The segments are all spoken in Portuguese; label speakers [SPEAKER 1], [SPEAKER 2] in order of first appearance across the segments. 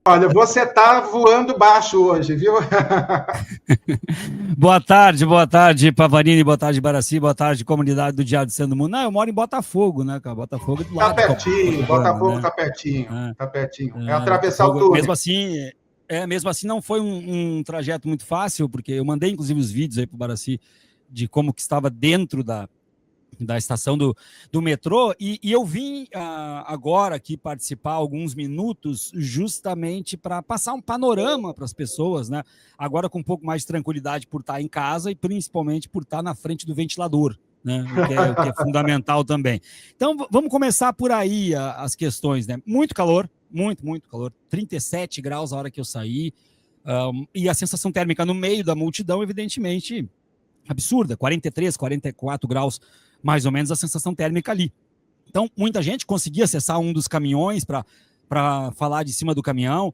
[SPEAKER 1] Olha, você está voando baixo hoje, viu?
[SPEAKER 2] Boa tarde, Pavarini, boa tarde, Baraci, boa tarde, comunidade do Diário do Centro do Mundo. Não, eu moro em Botafogo, né, cara? Botafogo é do lado.
[SPEAKER 1] Tá pertinho, Botafogo
[SPEAKER 2] né?
[SPEAKER 1] tá pertinho, tá pertinho. É atravessar
[SPEAKER 2] Botafogo,
[SPEAKER 1] o túnel.
[SPEAKER 2] mesmo assim não foi um trajeto muito fácil, porque eu mandei, inclusive, os vídeos aí pro Baraci de como que estava dentro da estação do metrô, e eu vim agora aqui participar alguns minutos justamente para passar um panorama para as pessoas, né? Agora com um pouco mais de tranquilidade por estar em casa e principalmente por estar na frente do ventilador, né? O que é fundamental também. Então vamos começar por aí as questões, né? Muito calor, muito calor, 37 graus a hora que eu saí, e a sensação térmica no meio da multidão, evidentemente, absurda, 43, 44 graus mais ou menos a sensação térmica ali. Então, muita gente conseguia acessar um dos caminhões para falar de cima do caminhão.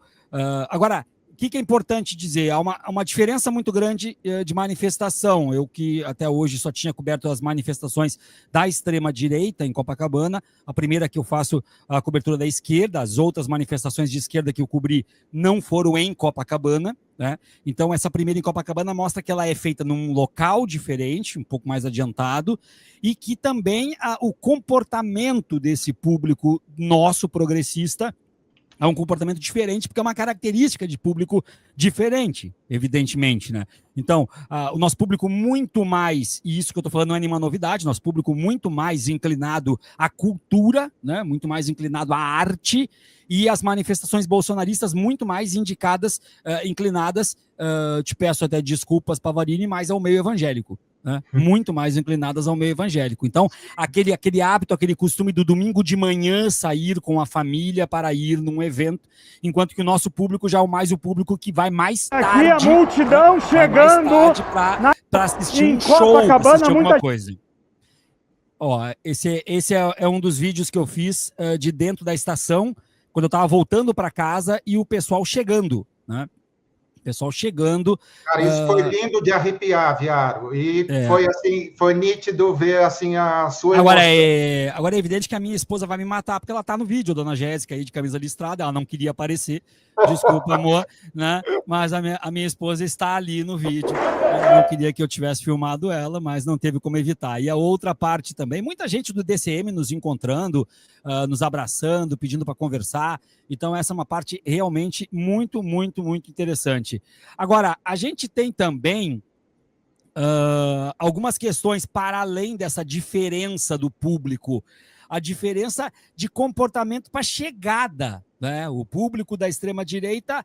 [SPEAKER 2] Agora, o que é importante dizer? Há uma diferença muito grande de manifestação. Eu que até hoje só tinha coberto as manifestações da extrema-direita em Copacabana, a primeira que eu faço a cobertura da esquerda, as outras manifestações de esquerda que eu cobri não foram em Copacabana, né? Então, essa primeira em Copacabana mostra que ela é feita num local diferente, um pouco mais adiantado, e que também o comportamento desse público nosso progressista é um comportamento diferente, porque é uma característica de público diferente, evidentemente, né? Então, o nosso público muito mais, e isso que eu estou falando não é nenhuma novidade, nosso público muito mais inclinado à cultura, né? Muito mais inclinado à arte, e as manifestações bolsonaristas muito mais inclinadas, te peço até desculpas, Pavarini, mas ao meio evangélico. Né? Muito mais inclinadas ao meio evangélico. Então, aquele hábito, aquele costume do domingo de manhã sair com a família para ir num evento, enquanto que o nosso público já é mais o público que vai mais tarde.
[SPEAKER 3] Aqui a multidão chegando
[SPEAKER 2] para assistir um show, para assistir alguma coisa. Ó, esse é um dos vídeos que eu fiz de dentro da estação, quando eu estava voltando para casa e o pessoal chegando, né? Pessoal chegando.
[SPEAKER 1] Cara, isso foi lindo de arrepiar, Viaro. E foi assim, foi nítido ver assim a sua
[SPEAKER 2] emoção. Agora é evidente que a minha esposa vai me matar, porque ela tá no vídeo, a dona Jéssica aí de camisa listrada, ela não queria aparecer. Desculpa, amor, né? Mas a minha esposa está ali no vídeo. Eu não queria que eu tivesse filmado ela, mas não teve como evitar. E a outra parte também, muita gente do DCM nos encontrando, nos abraçando, pedindo para conversar. Então, essa é uma parte realmente muito interessante. Agora, a gente tem também algumas questões para além dessa diferença do público, a diferença de comportamento para chegada, né? O público da extrema-direita,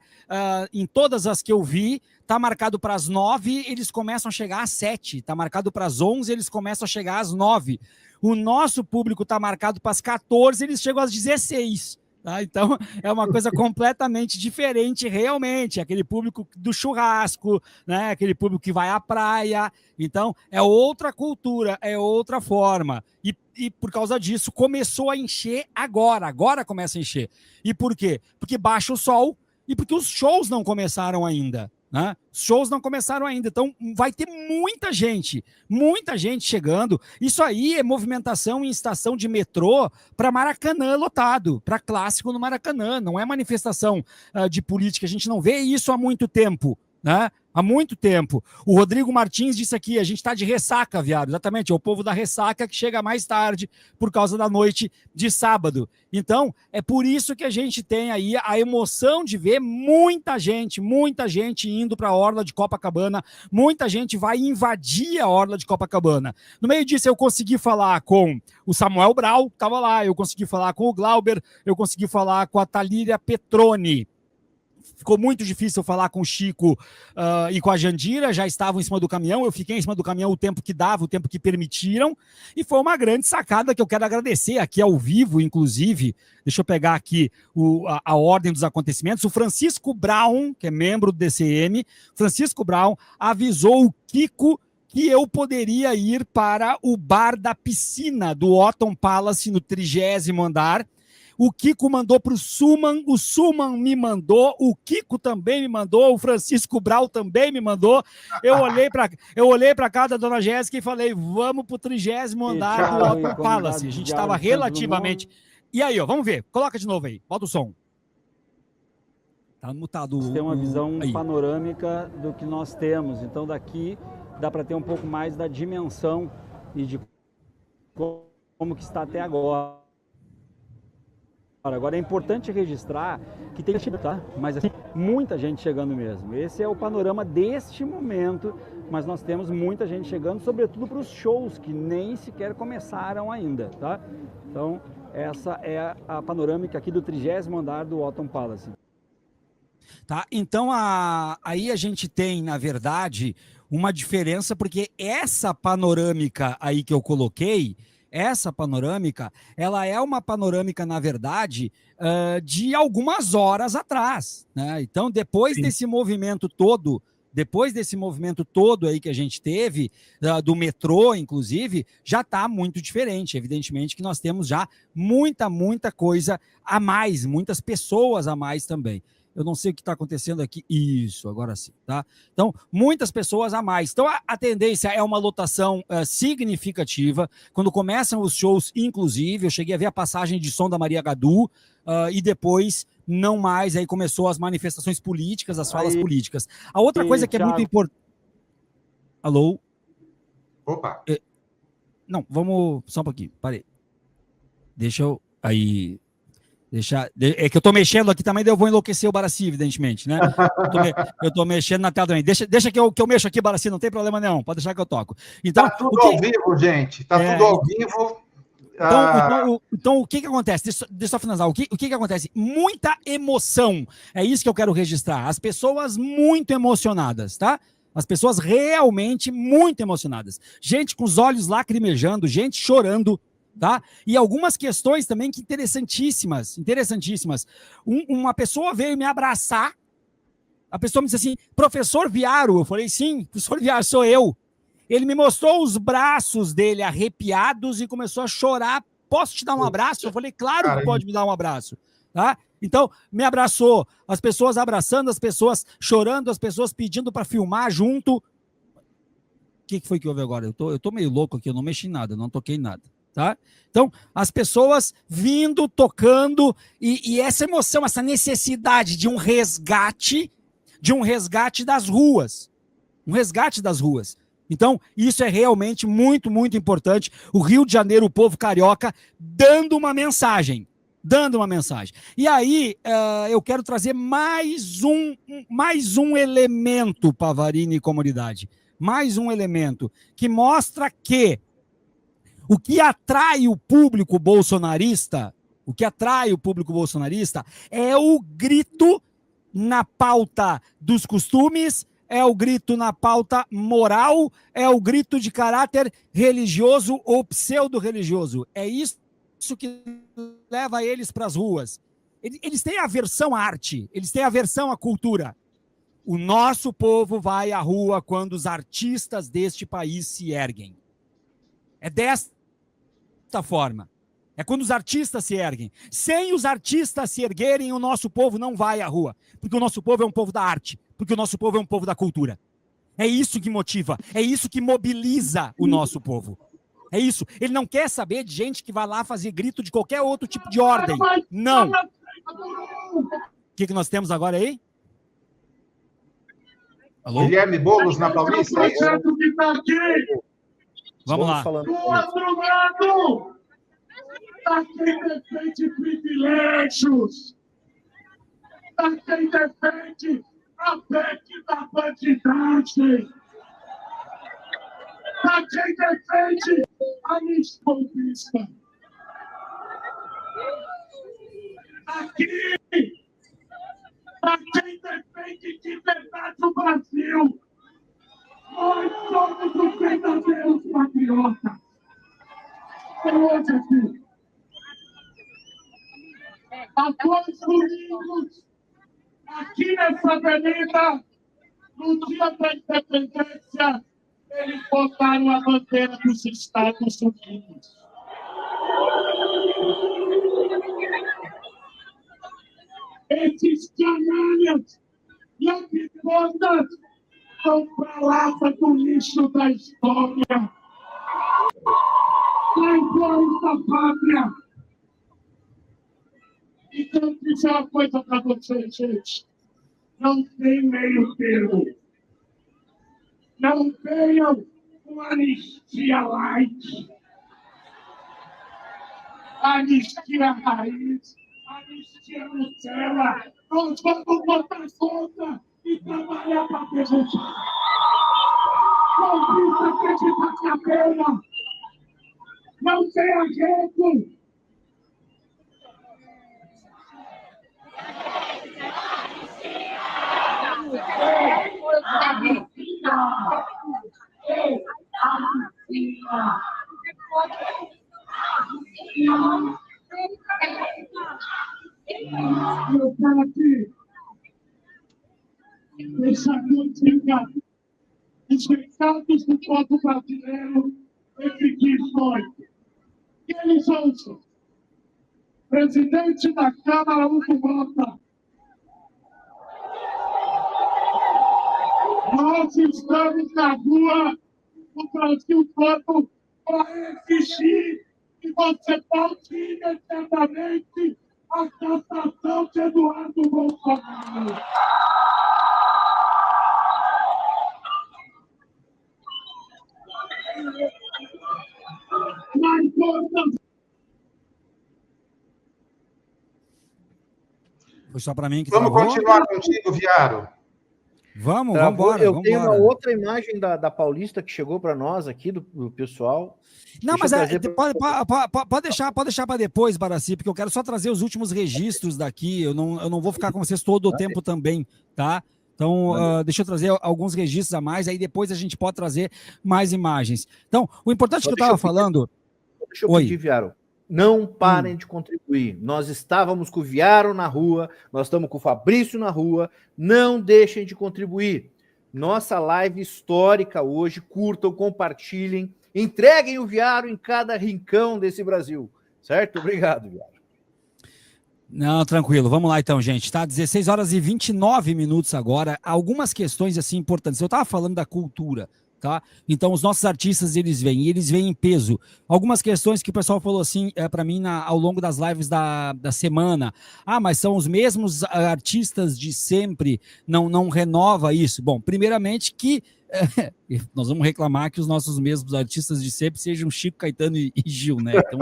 [SPEAKER 2] em todas as que eu vi, está marcado para as 9, eles começam a chegar às 7, está marcado para as 11, eles começam a chegar às 9. O nosso público está marcado para as 14, eles chegam às 16. Tá? Então, é uma coisa completamente diferente, realmente. Aquele público do churrasco, né? Aquele público que vai à praia. Então, é outra cultura, é outra forma. E por causa disso, começou a encher agora. Agora começa a encher. E por quê? Porque baixa o sol e porque os shows não começaram ainda. Né? Os shows não começaram ainda, então vai ter muita gente chegando. Isso aí é movimentação em estação de metrô para Maracanã lotado, para clássico no Maracanã, não é manifestação de política, a gente não vê isso há muito tempo, né? Há muito tempo. O Rodrigo Martins disse aqui, a gente está de ressaca, Viado. Exatamente, é o povo da ressaca que chega mais tarde por causa da noite de sábado. Então, é por isso que a gente tem aí a emoção de ver muita gente indo para a Orla de Copacabana, muita gente vai invadir a Orla de Copacabana. No meio disso, eu consegui falar com o Samuel Brau, que estava lá, eu consegui falar com o Glauber, eu consegui falar com a Thalíria Petroni. Ficou muito difícil falar com o Chico e com a Jandira, já estavam em cima do caminhão, eu fiquei em cima do caminhão o tempo que dava, o tempo que permitiram, e foi uma grande sacada que eu quero agradecer aqui ao vivo, inclusive, deixa eu pegar aqui a ordem dos acontecimentos, o Francisco Brown, que é membro do DCM, Francisco Brown avisou o Kiko que eu poderia ir para o bar da piscina do Otton Palace no 30º andar. O Kiko mandou para o Suman me mandou, o Kiko também me mandou, o Francisco Brau também me mandou. Eu olhei para casa da dona Jéssica e falei, vamos para o 30º andar do Otton Palace. A gente estava relativamente... E aí, ó, vamos ver, coloca de novo aí, bota o som. Tá mutado.
[SPEAKER 4] Tem uma visão panorâmica do que nós temos. Então, daqui dá para ter um pouco mais da dimensão e de como que está até agora. Agora, é importante registrar que tem gente, tá? Mas assim, muita gente chegando mesmo. Esse é o panorama deste momento, mas nós temos muita gente chegando, sobretudo para os shows que nem sequer começaram ainda, tá? Então, essa é a panorâmica aqui do 30º andar do Autumn Palace.
[SPEAKER 2] Tá? Então, aí a gente tem, na verdade, uma diferença, porque essa panorâmica aí que eu coloquei, essa panorâmica, ela é uma panorâmica, na verdade, de algumas horas atrás, né? Então, depois desse movimento todo aí que a gente teve, do metrô, inclusive, já está muito diferente. Evidentemente que nós temos já muita coisa a mais, muitas pessoas a mais também. Eu não sei o que está acontecendo aqui. Isso, agora sim, tá? Então, muitas pessoas a mais. Então, a tendência é uma lotação significativa. Quando começam os shows, inclusive, eu cheguei a ver a passagem de som da Maria Gadu, e depois, não mais, aí começou as manifestações políticas, as falas políticas. A outra coisa que é muito importante... Alô?
[SPEAKER 1] Opa!
[SPEAKER 2] Não, vamos... Só um pouquinho, parei. Deixa eu... Aí... É que eu tô mexendo aqui também, daí eu vou enlouquecer o Baracy, evidentemente, né? Eu tô mexendo na tela também. Deixa que eu mexo aqui, Baracy, não tem problema nenhum, pode deixar que eu toco. Então,
[SPEAKER 1] tá tudo ao vivo, gente, tá tudo ao vivo.
[SPEAKER 2] Então, o que acontece? Deixa eu só finalizar. O que acontece? Muita emoção, é isso que eu quero registrar. As pessoas muito emocionadas, tá? As pessoas realmente muito emocionadas. Gente com os olhos lacrimejando, gente chorando, tá? E algumas questões também que interessantíssimas. Uma pessoa veio me abraçar, a pessoa me disse assim, professor Viaro, eu falei, sim, professor Viaro, sou eu. Ele me mostrou os braços dele arrepiados e começou a chorar, posso te dar um abraço? Eu falei, claro que pode me dar um abraço, tá? Então, me abraçou, as pessoas abraçando, as pessoas chorando, as pessoas pedindo para filmar junto. O que foi que houve agora? Eu tô meio louco aqui, eu não mexi em nada, não toquei em nada. Tá? Então, as pessoas vindo, tocando, e essa emoção, essa necessidade de um resgate das ruas. Um resgate das ruas. Então, isso é realmente muito muito o Rio de Janeiro, o povo carioca, dando uma mensagem. E aí, eu quero trazer mais um elemento, Pavarini e comunidade. Mais um elemento que mostra que o que atrai o público bolsonarista é o grito na pauta dos costumes, é o grito na pauta moral, é o grito de caráter religioso ou pseudo-religioso. É isso que leva eles para as ruas. Eles têm aversão à arte, eles têm aversão à cultura. O nosso povo vai à rua quando os artistas deste país se erguem. É desta forma. É quando os artistas se erguem. Sem os artistas se erguerem, o nosso povo não vai à rua. Porque o nosso povo é um povo da arte. Porque o nosso povo é um povo da cultura. É isso que motiva. É isso que mobiliza o nosso povo. É isso. Ele não quer saber de gente que vai lá fazer grito de qualquer outro tipo de ordem. Não. O que nós temos agora aí?
[SPEAKER 1] Alô? Guilherme Boulos na Paulista.
[SPEAKER 2] Vamos lá.
[SPEAKER 3] Do outro lado, tá quem defende privilégios, tá quem defende a PEC da bandidagem, tá quem defende a anistia. Aqui, tá quem defende de verdade o Brasil. Nós somos os verdadeiros patriotas. Hoje aqui, após domingos, aqui nessa avenida, no dia da independência, eles botaram a bandeira dos Estados Unidos. Esses canalhas e antipodas são pra lata do lixo da história. Sai fora da pátria. Então, dizer uma coisa para vocês, gente. Não tem meio termo. Não venham com anistia light, anistia raiz, anistia Nutella. Nós vamos botar conta e trabalhar para ter resultado. Não precisa acreditar na pena. Não tenha jeito. Eu quero aqui deixar muito ligado. Os recados do povo brasileiro foi que eles ouçam. Presidente da Câmara, Hugo Mota. Nós estamos na rua do Brasil todo para exigir que você volte imediatamente a cassação de Eduardo Bolsonaro. Mas
[SPEAKER 2] foi só para mim que
[SPEAKER 1] vamos continuar contigo, Viaro.
[SPEAKER 2] Vamos embora.
[SPEAKER 5] Eu tenho uma outra imagem da Paulista que chegou para nós aqui, do pessoal.
[SPEAKER 2] Não, mas pode deixar para depois, Baraci, porque eu quero só trazer os últimos registros daqui. Eu não vou ficar com vocês todo o tempo também, tá? Então, deixa eu trazer alguns registros a mais, aí depois a gente pode trazer mais imagens. Então, o importante que eu estava falando...
[SPEAKER 5] Deixa eu pedir, Viaro. Não parem de contribuir. Nós estávamos com o Viaro na rua, nós estamos com o Fabrício na rua. Não deixem de contribuir. Nossa live histórica hoje, curtam, compartilhem, entreguem o Viaro em cada rincão desse Brasil. Certo? Obrigado, Viaro.
[SPEAKER 2] Não, tranquilo. Vamos lá então, gente. Tá 16 horas e 29 minutos agora. Algumas questões assim importantes. Eu estava falando da cultura. Tá? Então, os nossos artistas, eles vêm em peso. Algumas questões que o pessoal falou assim, para mim, ao longo das lives da semana. Mas são os mesmos artistas de sempre, não renova isso. Bom, primeiramente que nós vamos reclamar que os nossos mesmos artistas de sempre sejam Chico, Caetano e Gil, né? Então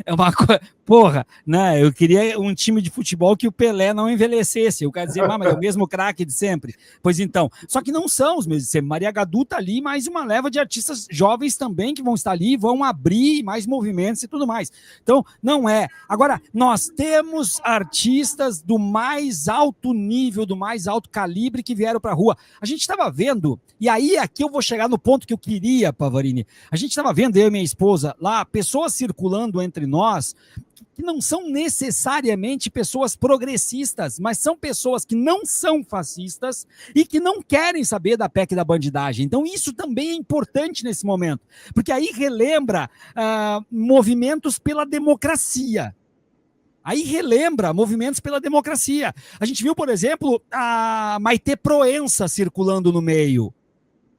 [SPEAKER 2] é uma coisa... Porra, né? Eu queria um time de futebol que o Pelé não envelhecesse. Eu quero dizer, mas é o mesmo craque de sempre. Pois então, só que não são os mesmos de sempre. Maria Gadu tá ali, mais uma leva de artistas jovens também que vão estar ali, vão abrir mais movimentos e tudo mais. Então, não é. Agora, nós temos artistas do mais alto nível, do mais alto calibre que vieram para a rua. A gente estava vendo, e aí aqui eu vou chegar no ponto que eu queria, Pavarini. A gente estava vendo, eu e minha esposa, lá, pessoas circulando entre nós que não são necessariamente pessoas progressistas, mas são pessoas que não são fascistas e que não querem saber da PEC da bandidagem. Então isso também é importante nesse momento, porque aí relembra movimentos pela democracia. Aí relembra movimentos pela democracia. A gente viu, por exemplo, a Maitê Proença circulando no meio.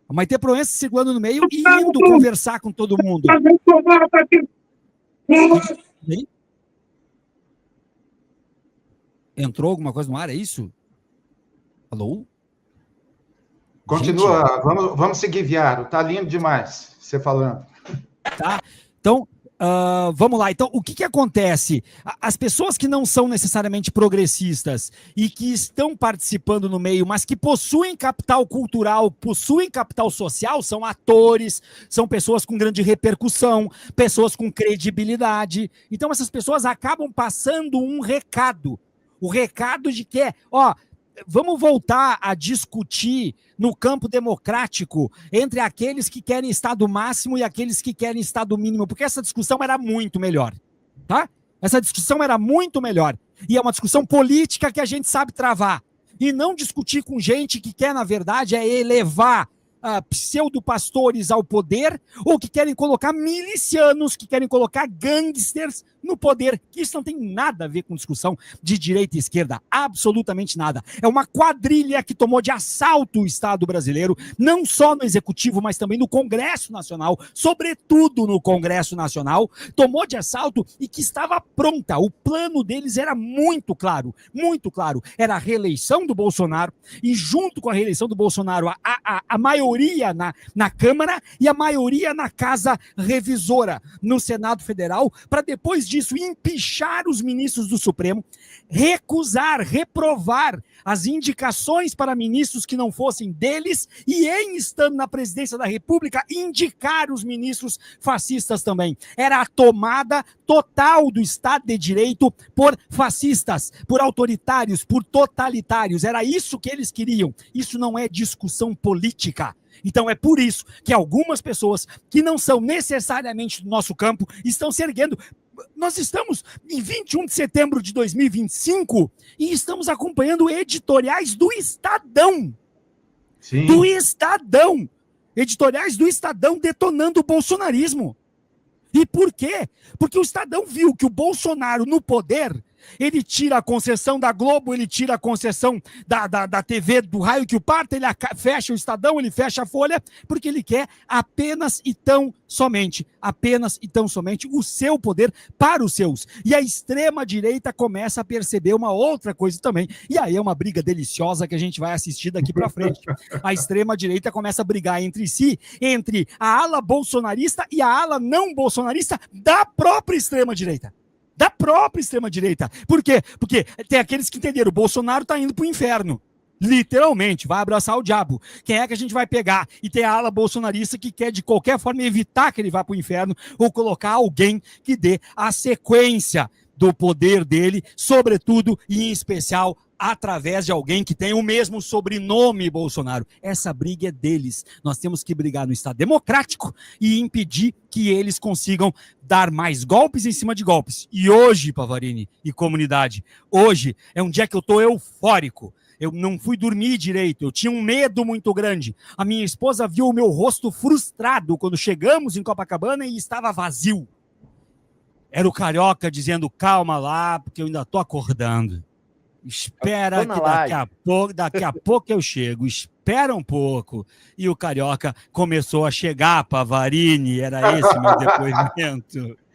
[SPEAKER 2] A Maitê Proença circulando no meio e indo conversar com todo mundo. Entrou alguma coisa no ar, é isso? Alô?
[SPEAKER 1] Continua, vamos seguir, Viaro. Tá lindo demais você falando.
[SPEAKER 2] Tá, então... vamos lá, então o que acontece? As pessoas que não são necessariamente progressistas e que estão participando no meio, mas que possuem capital cultural, possuem capital social, são atores, são pessoas com grande repercussão, pessoas com credibilidade. Então essas pessoas acabam passando um recado, o recado de que vamos voltar a discutir no campo democrático entre aqueles que querem Estado máximo e aqueles que querem Estado mínimo, porque essa discussão era muito melhor, tá? Essa discussão era muito melhor. E é uma discussão política que a gente sabe travar. E não discutir com gente que quer, na verdade, elevar pseudo-pastores ao poder, ou que querem colocar milicianos, que querem colocar gangsters no poder. Isso não tem nada a ver com discussão de direita e esquerda, absolutamente nada. É uma quadrilha que tomou de assalto o Estado brasileiro, não só no Executivo, mas também no Congresso Nacional, sobretudo no Congresso Nacional, tomou de assalto e que estava pronta. O plano deles era muito claro, era a reeleição do Bolsonaro, e junto com a reeleição do Bolsonaro, a maioria na Câmara e a maioria na Casa Revisora, no Senado Federal, para depois disso empichar os ministros do Supremo, recusar, reprovar as indicações para ministros que não fossem deles e, em estando na presidência da República, indicar os ministros fascistas também. Era a tomada total do Estado de Direito por fascistas, por autoritários, por totalitários. Era isso que eles queriam. Isso não é discussão política. Então é por isso que algumas pessoas que não são necessariamente do nosso campo estão se erguendo. Nós estamos em 21 de setembro de 2025 e estamos acompanhando editoriais do Estadão.
[SPEAKER 1] Sim.
[SPEAKER 2] Do Estadão. Editoriais do Estadão detonando o bolsonarismo. E por quê? Porque o Estadão viu que o Bolsonaro no poder, ele tira a concessão da Globo, ele tira a concessão da TV do raio que o parta, ele fecha o Estadão, ele fecha a Folha, porque ele quer apenas e tão somente o seu poder para os seus. E a extrema-direita começa a perceber uma outra coisa também, e aí é uma briga deliciosa que a gente vai assistir daqui para frente. A extrema-direita começa a brigar entre si, entre a ala bolsonarista e a ala não bolsonarista da própria extrema-direita. Da própria extrema-direita. Por quê? Porque tem aqueles que entenderam, o Bolsonaro está indo para o inferno. Literalmente, vai abraçar o diabo. Quem é que a gente vai pegar? E tem a ala bolsonarista que quer de qualquer forma evitar que ele vá para o inferno ou colocar alguém que dê a sequência do poder dele, sobretudo e em especial através de alguém que tem o mesmo sobrenome Bolsonaro. Essa briga é deles. Nós temos que brigar no Estado democrático e impedir que eles consigam dar mais golpes em cima de golpes. E hoje, Pavarini e comunidade, hoje é um dia que eu estou eufórico. Eu não fui dormir direito, eu tinha um medo muito grande. A minha esposa viu o meu rosto frustrado quando chegamos em Copacabana e estava vazio. Era o Carioca dizendo, calma lá, porque eu ainda estou acordando. Espera que daqui a pouco eu chego, espera um pouco. E o Carioca começou a chegar, Pavarini, era esse meu depoimento.